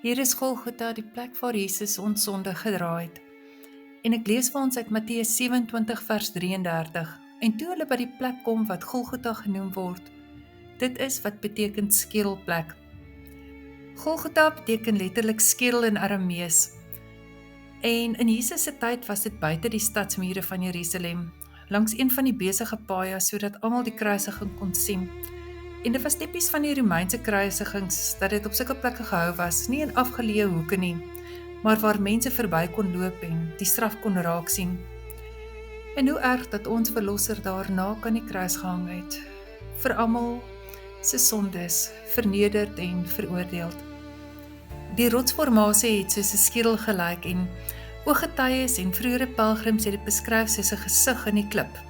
Hier is Golgotha, die plek waar Jesus ons sonde gedra het. En ek lees vir ons uit Matteus 27 vers 33. En toe hulle by die plek kom wat Golgotha genoem word, dit is wat beteken skedelplek. Golgotha beteken letterlik skedel in Aramees. En in Jesus se tyd was dit buite die stadsmure van Jerusalem, langs een van die besige paaie, sodat almal die kruisiging kon sien. En dit was tipies van die Romeinse kruisigings, dat dit op sulke plekke gehou was, nie in afgeleë hoeke nie, maar waar mense verby kon loop en die straf kon raak sien. En hoe erg dat ons verlosser daarna aan die kruis gehang het, vir almal se sondes, vernederd en veroordeeld. Die rotsformasie het soos 'n skedel gelyk en ooggetuies en vroeëre pelgrims het dit beskryf soos 'n gesig in die klip.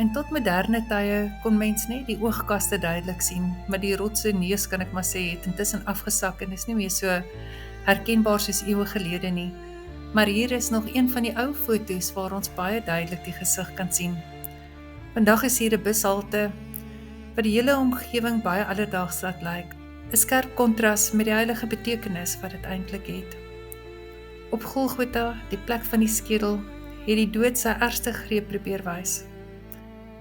En tot moderne tye kon mens net die oogkaste duidelik sien, maar die rots se neus, kan ek maar sê, het intussen afgesak en is nie meer so herkenbaar soos eeue gelede nie. Maar hier is nog een van die ou foto's waar ons baie duidelik die gesig kan sien. Vandag is hier 'n bushalte wat die hele omgewing baie alledaags laat lyk. 'n Skerp kontras met die heilige betekenis wat dit eintlik het. Op Golgotha, die plek van die skedel, het die dood sy ergste greep probeer wys.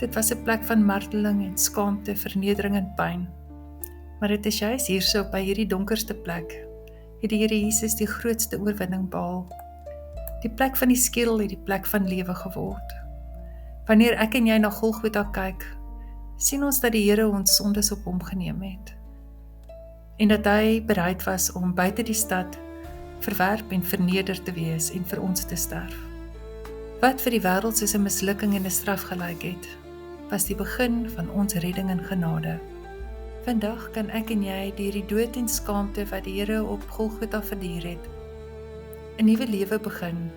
Dit was 'n plek van marteling en skaamte, vernedering en pyn. Maar dit is juis hierso by hierdie donkerste plek, het die Here Jesus die grootste oorwinning behaal. Die plek van die skedel het die plek van lewe geword. Wanneer ek en jy na Golgotha kyk, sien ons dat die Here ons sondes op hom geneem het. En dat hy bereid was om buite die stad verwerp en verneder te wees en vir ons te sterf. Wat vir die wêreld soos 'n mislukking en 'n straf gelyk het, was die begin van ons redding en genade. Vandag kan ek en jy deur die dood en skaamte wat die Here op Golgotha verduur het, 'n nuwe lewe begin.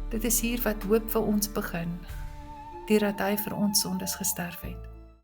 Dit is hier wat hoop vir ons begin, deurdat hy vir ons sondes gesterf het.